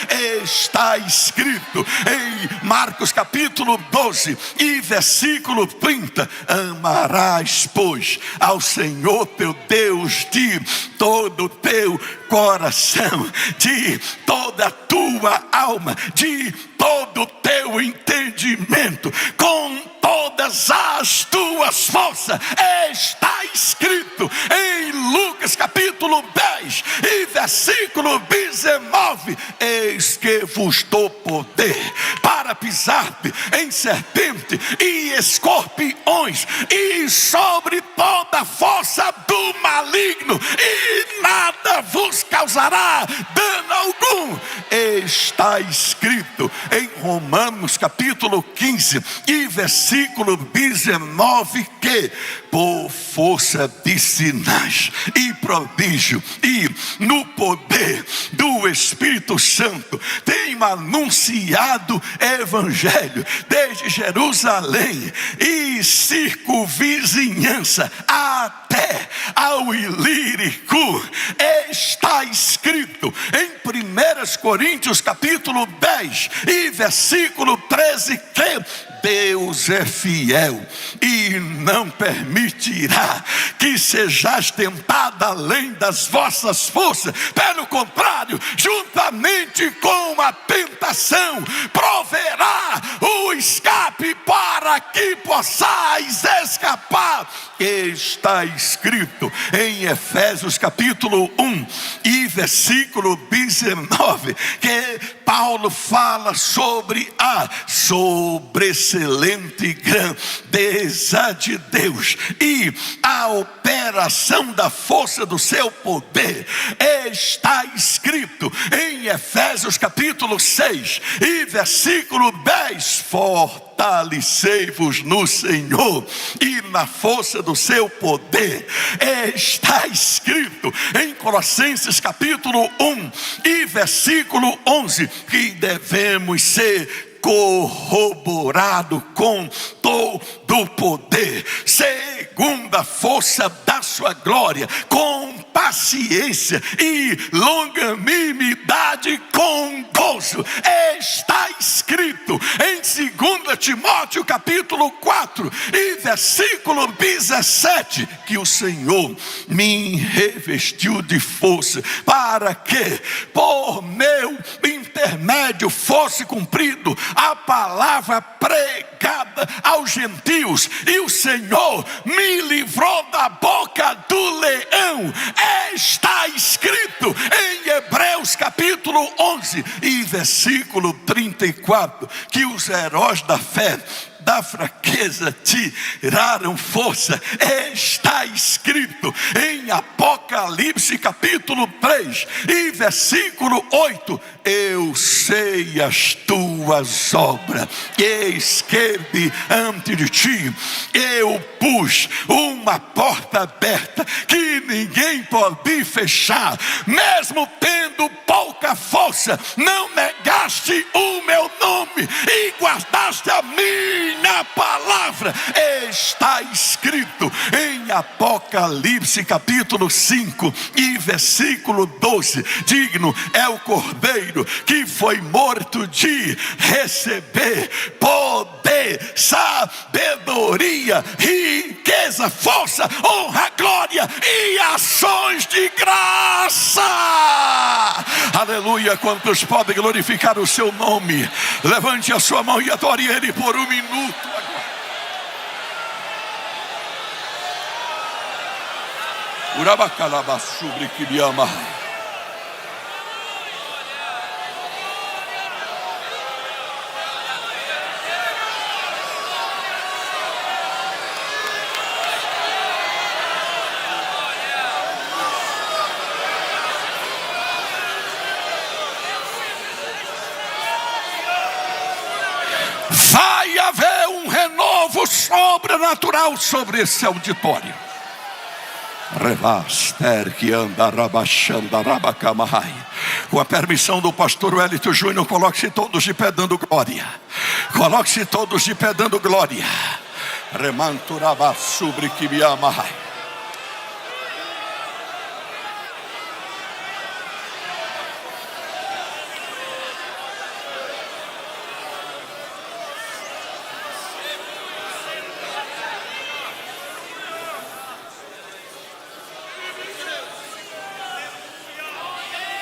Está escrito em Marcos capítulo 12 e versículo 30: amarás, pois, ao Senhor teu Deus de todo o teu coração, de toda a tua alma, de todo o teu entendimento, com todas as tuas forças. Está escrito em Lucas capítulo 10 e versículo 19: eis que vos dou poder para pisar em serpente e escorpiões, e sobre toda a força do maligno, e nada vos causará dano algum. Está escrito em Romanos capítulo 15 e versículo 19 que por força de sinais e prodígio e no poder do Espírito Santo tenho anunciado evangelho desde Jerusalém e circunvizinhança até ao Ilírico. Está escrito em 1 Coríntios capítulo 10 e versículo 13 que Deus é fiel e não permitirá que sejais tentada além das vossas forças. Pelo contrário, juntamente com a tentação, proverá o escape para que possais escapar. Está escrito em Efésios capítulo 1 e versículo 19 que Paulo fala sobre a sobreexcelente grandeza de Deus e a operação da força do seu poder. Está escrito em Efésios capítulo 6 e versículo 10: fortalecei-vos no Senhor e na força do seu poder. Está escrito em Colossenses capítulo 1 e versículo 11 que devemos ser corroborado com todo o poder, segundo a força da sua glória, com paciência e longanimidade, com gozo. Está escrito em 2 Timóteo capítulo 4 e versículo 17 que o Senhor me revestiu de força para que por meu intermédio fosse cumprido a palavra pregada aos gentios, e o Senhor me livrou da boca do leão. Está escrito em Hebreus capítulo 11 e versículo 34 que os heróis da fé da fraqueza tiraram força. Está escrito em Apocalipse capítulo 3 e versículo 8: eu sei as tuas obras, eis que diante de ti eu pus uma porta aberta que ninguém pode fechar. Mesmo tendo pouca força, não negaste o meu nome e guardaste a minha palavra. Está escrito em Apocalipse capítulo 5 e versículo 12: digno é o Cordeiro que foi morto de receber poder, sabedoria, riqueza, força, honra, glória e ações de graça. Aleluia. Quantos podem glorificar o seu nome? Levante a sua mão e adore ele por um minuto. Urabacalabaçubre que me ama. Vai haver um renovo sobrenatural sobre esse auditório. Revaster que anda rabachando rabacamai. Com a permissão do pastor Wellington Júnior, coloque-se todos de pé dando glória. Coloque-se todos de pé dando glória. Remanturaba sobre que me ama.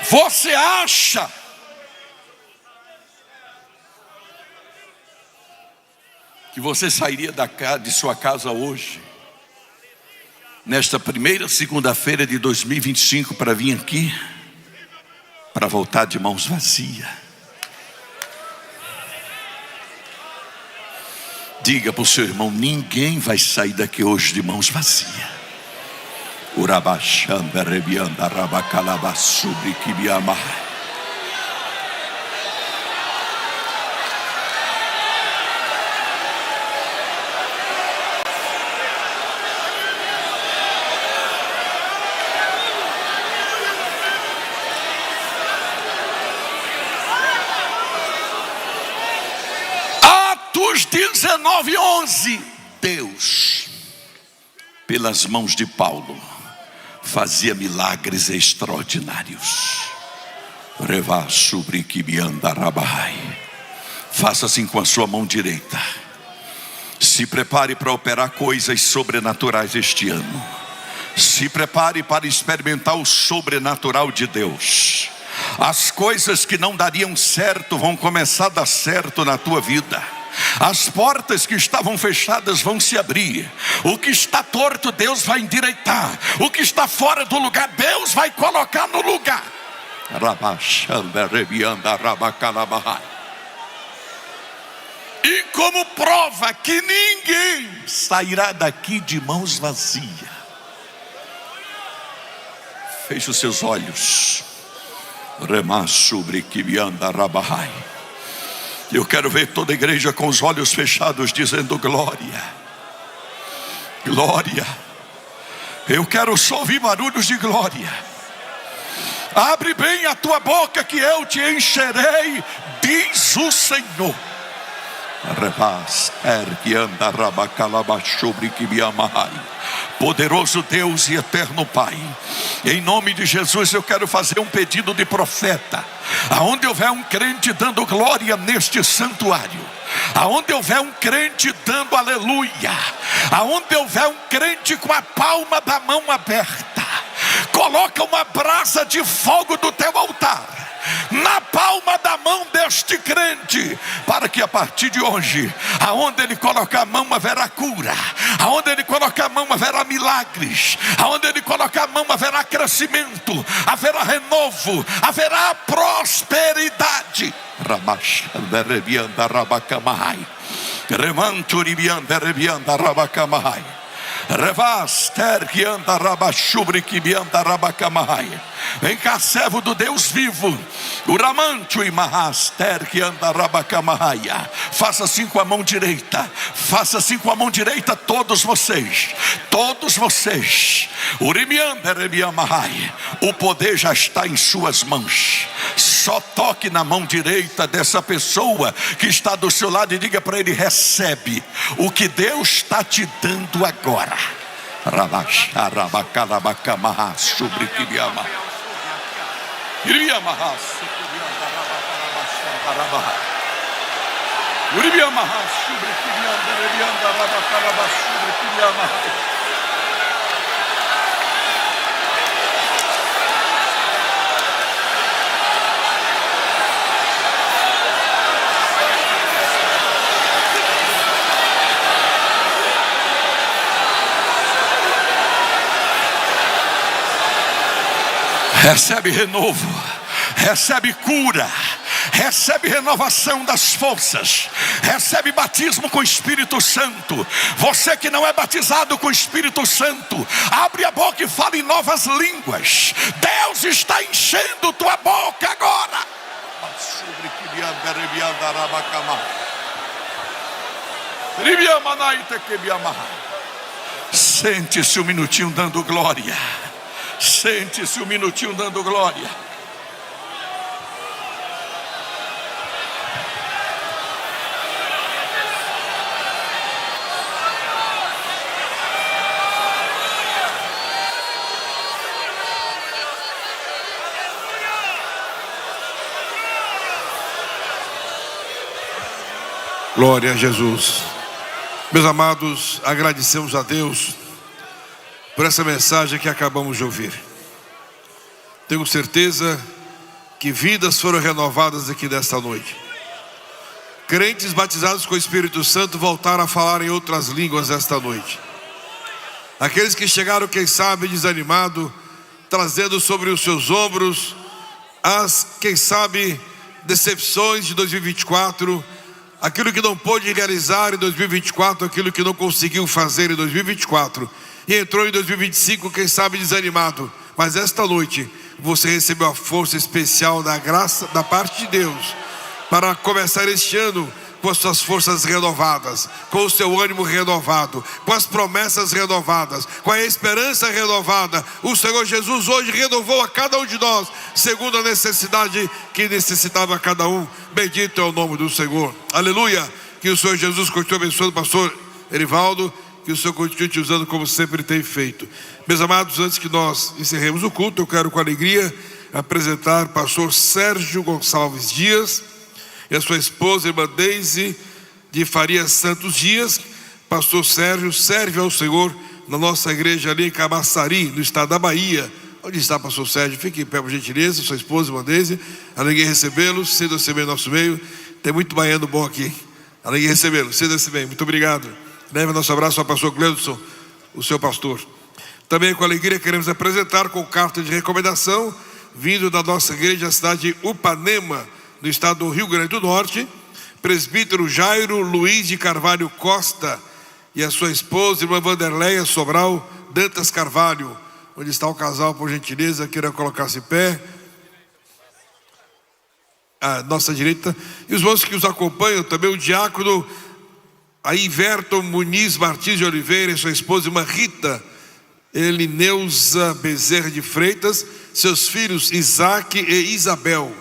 Você acha que você sairia de sua casa hoje, nesta primeira segunda-feira de 2025, para vir aqui, para voltar de mãos vazias? Diga para o seu irmão: ninguém vai sair daqui hoje de mãos vazias. Urabachamba rebianda rabacalaba sobre kibiama. Atos 19:11. Deus, pelas mãos de Paulo, fazia milagres extraordinários. Faça assim com a sua mão direita. Se prepare para operar coisas sobrenaturais este ano. Se prepare para experimentar o sobrenatural de Deus. As coisas que não dariam certo vão começar a dar certo na tua vida. As portas que estavam fechadas vão se abrir. O que está torto, Deus vai endireitar. O que está fora do lugar, Deus vai colocar no lugar. E como prova que ninguém sairá daqui de mãos vazias, feche os seus olhos. Eu quero ver toda a igreja com os olhos fechados dizendo glória, glória. Eu quero só ouvir barulhos de glória. Abre bem a tua boca que eu te encherei, diz o Senhor. Poderoso Deus e eterno Pai, em nome de Jesus eu quero fazer um pedido de profeta. Aonde houver um crente dando glória neste santuário, aonde houver um crente dando aleluia, aonde houver um crente com a palma da mão aberta, coloca uma brasa de fogo do teu altar na palma da mão deste crente, para que a partir de hoje, aonde ele colocar a mão haverá cura, aonde ele colocar a mão haverá milagres, aonde ele colocar a mão haverá crescimento, haverá renovo, haverá prosperidade. Vem cá, servo do Deus vivo. Faça assim com a mão direita. Faça assim com a mão direita, todos vocês. Todos vocês. O poder já está em suas mãos. Só toque na mão direita dessa pessoa que está do seu lado e diga para ele: recebe o que Deus está te dando agora. Recebe renovo, recebe cura, recebe renovação das forças, recebe batismo com o Espírito Santo. Você que não é batizado com o Espírito Santo, abre a boca e fala em novas línguas. Deus está enchendo tua boca agora. Sente-se um minutinho dando glória. Sente-se um minutinho dando glória. Glória a Jesus. Meus amados, agradecemos a Deus por essa mensagem que acabamos de ouvir. Tenho certeza que vidas foram renovadas aqui nesta noite. Crentes batizados com o Espírito Santo voltaram a falar em outras línguas esta noite. Aqueles que chegaram, quem sabe, desanimado, trazendo sobre os seus ombros as, quem sabe, decepções de 2024, aquilo que não pôde realizar em 2024, aquilo que não conseguiu fazer em 2024, e entrou em 2025, quem sabe, desanimado. Mas esta noite você recebeu a força especial da graça da parte de Deus para começar este ano com as suas forças renovadas, com o seu ânimo renovado, com as promessas renovadas, com a esperança renovada. O Senhor Jesus hoje renovou a cada um de nós, segundo a necessidade que necessitava cada um. Bendito é o nome do Senhor. Aleluia. Que o Senhor Jesus continue abençoando o pastor Erivaldo, que o Senhor continue te usando como sempre tem feito. Meus amados, antes que nós encerremos o culto, eu quero com alegria apresentar o pastor Sérgio Gonçalves Dias e a sua esposa, irmã Deise de Faria Santos Dias. Pastor Sérgio serve ao Senhor na nossa igreja ali em Camaçari, no estado da Bahia. Onde está pastor Sérgio? Fique em pé, por gentileza. Sua esposa, irmã Deise, alegria recebê-los. Sinta-se bem no nosso meio. Tem muito baiano bom aqui. Alegria recebê-los. Sinta-se bem. Muito obrigado. Leve nosso abraço ao pastor Gleudson, o seu pastor. Também com alegria queremos apresentar com carta de recomendação, vindo da nossa igreja, a cidade de Upanema, no estado do Rio Grande do Norte, presbítero Jairo Luiz de Carvalho Costa e a sua esposa, irmã Vanderleia Sobral Dantas Carvalho. Onde está o casal, por gentileza, queira colocar-se em pé. À nossa direita. E os irmãos que os acompanham, também o diácono Iverton Muniz Martins de Oliveira e sua esposa, irmã Rita Elineuza Bezerra de Freitas, seus filhos Isaac e Isabel.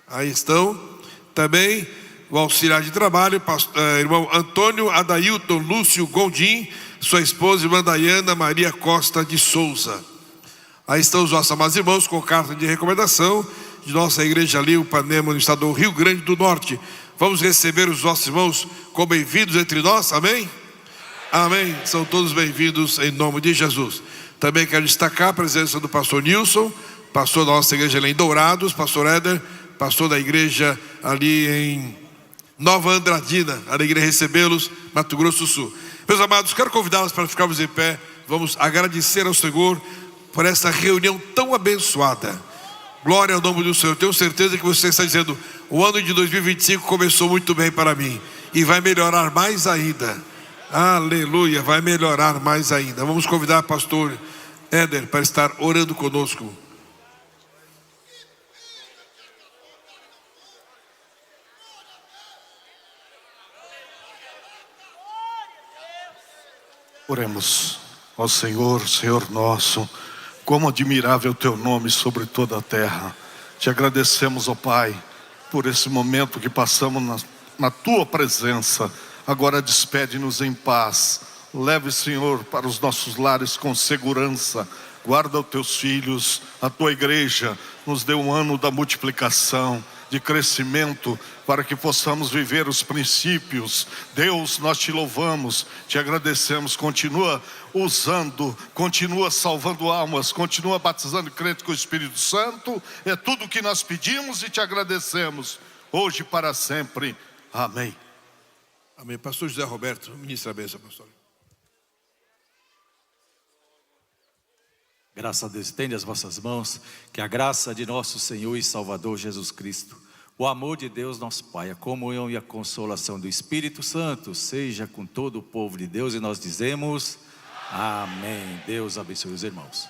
Aí estão. Também o auxiliar de trabalho, irmão Antônio Adailton Lúcio Gondim, sua esposa, irmã Daiana Maria Costa de Souza. Aí estão os nossos amados irmãos com carta de recomendação de nossa igreja ali, Upanema, no estado do Rio Grande do Norte. Vamos receber os nossos irmãos como bem-vindos entre nós, amém? Amém, são todos bem-vindos em nome de Jesus. Também quero destacar a presença do pastor Nilson, pastor da nossa igreja ali em Dourados, pastor Éder, pastor da igreja ali em Nova Andradina. Alegria recebê-los, Mato Grosso do Sul. Meus amados, quero convidá-los para ficarmos em pé. Vamos agradecer ao Senhor por essa reunião tão abençoada. Glória ao nome do Senhor. Tenho certeza que você está dizendo: o ano de 2025 começou muito bem para mim e vai melhorar mais ainda. Aleluia, vai melhorar mais ainda. Vamos convidar o pastor Éder para estar orando conosco. Oremos ao Senhor, Senhor nosso, como admirável teu nome sobre toda a terra. Te agradecemos, ó Pai, por esse momento que passamos na tua presença. Agora despede-nos em paz. Leve, Senhor, para os nossos lares com segurança. Guarda os teus filhos, a tua igreja. Nos dê um ano da multiplicação, de crescimento, para que possamos viver os princípios. Deus, nós te louvamos, te agradecemos. Continua usando, continua salvando almas, continua batizando crentes com o Espírito Santo. É tudo o que nós pedimos e te agradecemos, hoje e para sempre. Amém. Amém. Pastor José Roberto, ministra a bênção, pastor. Graças a Deus, estende as vossas mãos, que a graça de nosso Senhor e Salvador Jesus Cristo, o amor de Deus nosso Pai, a comunhão e a consolação do Espírito Santo seja com todo o povo de Deus, e nós dizemos amém. Deus abençoe os irmãos.